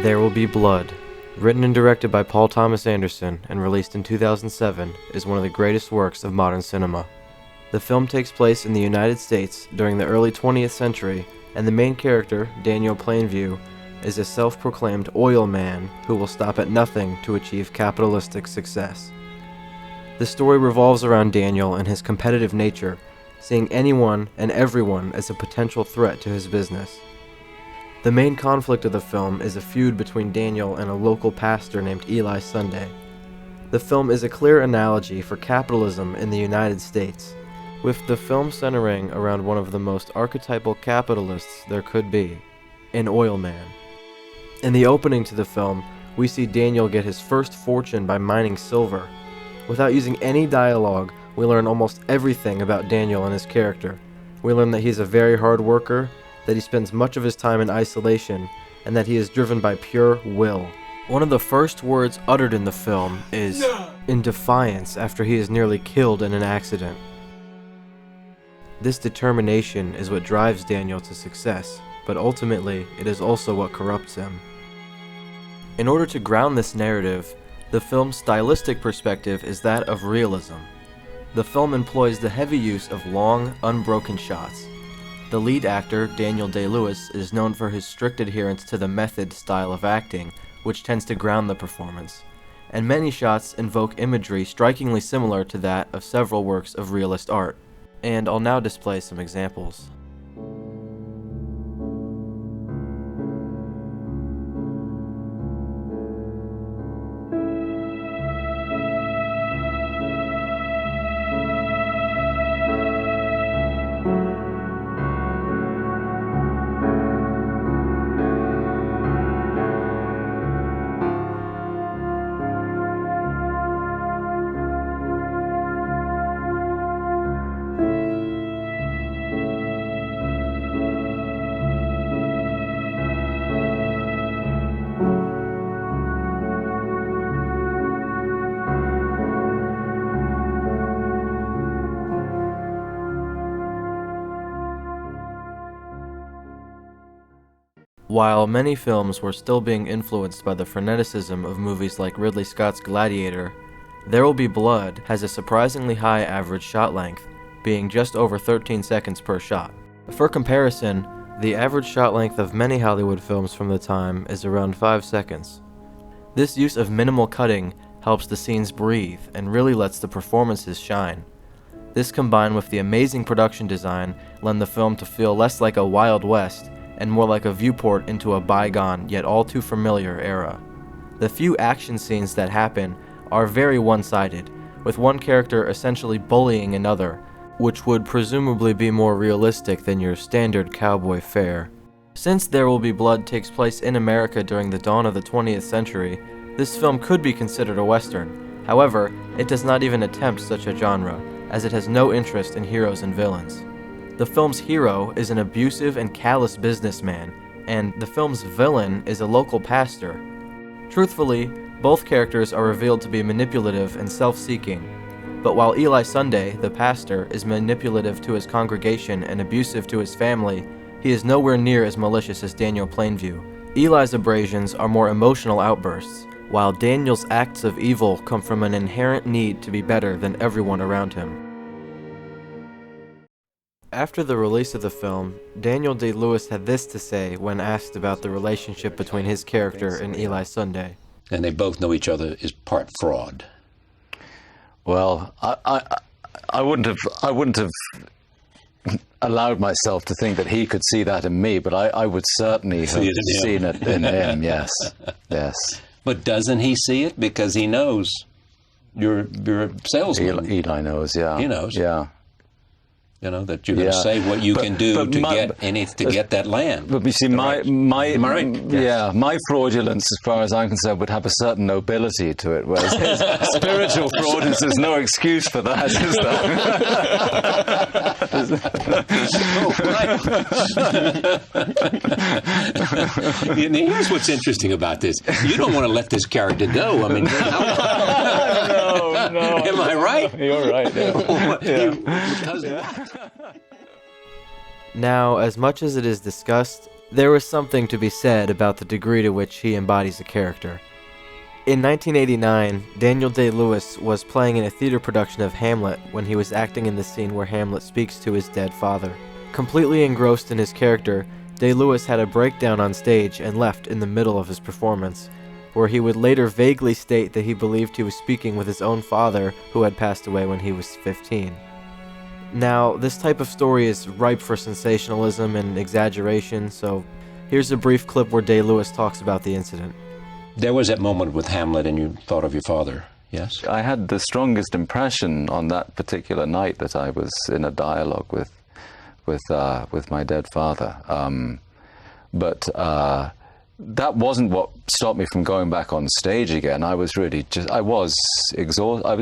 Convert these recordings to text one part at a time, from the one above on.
There Will Be Blood, written and directed by Paul Thomas Anderson and released in 2007, is one of the greatest works of modern cinema. The film takes place in the United States during the early 20th century, and the main character, Daniel Plainview, is a self-proclaimed oil man who will stop at nothing to achieve capitalistic success. The story revolves around Daniel and his competitive nature, seeing anyone and everyone as a potential threat to his business. The main conflict of the film is a feud between Daniel and a local pastor named Eli Sunday. The film is a clear analogy for capitalism in the United States, with the film centering around one of the most archetypal capitalists there could be, an oil man. In the opening to the film, we see Daniel get his first fortune by mining silver. Without using any dialogue, we learn almost everything about Daniel and his character. We learn that he's a very hard worker, that he spends much of his time in isolation, and that he is driven by pure will. One of the first words uttered in the film is in defiance after he is nearly killed in an accident. This determination is what drives Daniel to success, but ultimately it is also what corrupts him. In order to ground this narrative, the film's stylistic perspective is that of realism. The film employs the heavy use of long, unbroken shots. The lead actor, Daniel Day-Lewis, is known for his strict adherence to the method style of acting, which tends to ground the performance, and many shots invoke imagery strikingly similar to that of several works of realist art. And I'll now display some examples. While many films were still being influenced by the freneticism of movies like Ridley Scott's Gladiator, There Will Be Blood has a surprisingly high average shot length, being just over 13 seconds per shot. For comparison, the average shot length of many Hollywood films from the time is around 5 seconds. This use of minimal cutting helps the scenes breathe and really lets the performances shine. This combined with the amazing production design lend the film to feel less like a Wild West and more like a viewport into a bygone yet all too familiar era. The few action scenes that happen are very one-sided, with one character essentially bullying another, which would presumably be more realistic than your standard cowboy fare. Since There Will Be Blood takes place in America during the dawn of the 20th century, this film could be considered a Western. However, it does not even attempt such a genre, as it has no interest in heroes and villains. The film's hero is an abusive and callous businessman, and the film's villain is a local pastor. Truthfully, both characters are revealed to be manipulative and self-seeking, but while Eli Sunday, the pastor, is manipulative to his congregation and abusive to his family, he is nowhere near as malicious as Daniel Plainview. Eli's abrasions are more emotional outbursts, while Daniel's acts of evil come from an inherent need to be better than everyone around him. After the release of the film, Daniel Day-Lewis had this to say when asked about the relationship between his character and Eli Sunday. And they both know each other is part fraud. Well, I wouldn't have allowed myself to think that he could see that in me, but I would certainly have seen it in him. Yes, yes. But doesn't he see it because he knows you're a salesman? Eli knows, yeah. He knows. Yeah. You know, that you're going to say what you can do to get that land. But you see, my fraudulence, as far as I'm concerned, would have a certain nobility to it, whereas his spiritual fraudulence is no excuse for that, is there? Here's what's interesting about this. You don't want to let this character go. I mean, no. Am I right? You're right. Yeah. Now, as much as it is discussed, There was something to be said about the degree to which he embodies a character. In 1989, Daniel Day-Lewis was playing in a theater production of Hamlet when he was acting in the scene where Hamlet speaks to his dead father. Completely engrossed in his character, Day-Lewis had a breakdown on stage and left in the middle of his performance, where he would later vaguely state that he believed he was speaking with his own father, who had passed away when he was 15. Now, this type of story is ripe for sensationalism and exaggeration, so here's a brief clip where Day-Lewis talks about the incident. There was that moment with Hamlet and you thought of your father, yes? I had the strongest impression on that particular night that I was in a dialogue with my dead father. But that wasn't what stopped me from going back on stage again. I was really I was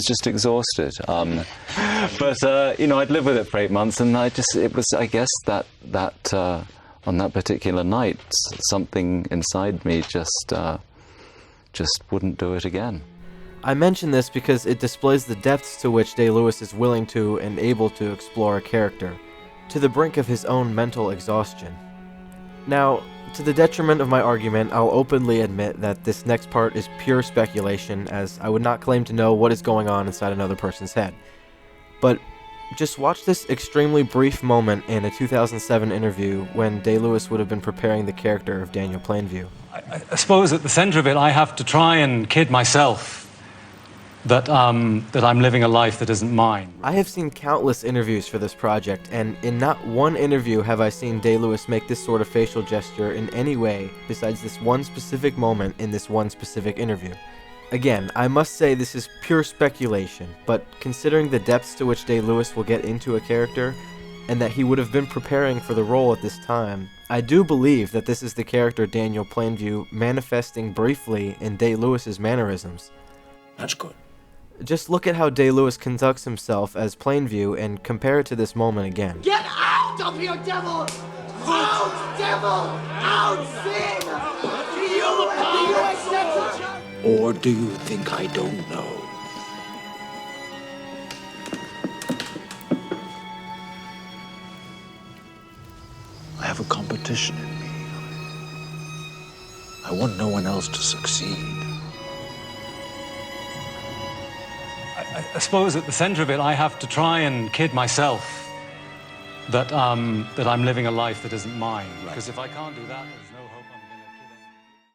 just exhausted. But you know, I'd lived with it for 8 months, and I guess that on that particular night, something inside me just wouldn't do it again. I mention this because it displays the depths to which Day-Lewis is willing to and able to explore a character, to the brink of his own mental exhaustion. Now, to the detriment of my argument, I'll openly admit that this next part is pure speculation, as I would not claim to know what is going on inside another person's head. But just watch this extremely brief moment in a 2007 interview when Day-Lewis would have been preparing the character of Daniel Plainview. I suppose at the center of it, I have to try and kid myself that I'm living a life that isn't mine. I have seen countless interviews for this project, and in not one interview have I seen Day-Lewis make this sort of facial gesture in any way besides this one specific moment in this one specific interview. Again, I must say this is pure speculation, but considering the depths to which Day-Lewis will get into a character, and that he would have been preparing for the role at this time, I do believe that this is the character Daniel Plainview manifesting briefly in Day-Lewis's mannerisms. That's good. Just look at how Day-Lewis conducts himself as Plainview and compare it to this moment again. Get out of here, devil! Out, devil! Out, sin! Do you accept it? Or do you think I don't know? I have a competition in me. I want no one else to succeed. I suppose at the center of it, I have to try and kid myself that I'm living a life that isn't mine. Because if I can't do that, there's no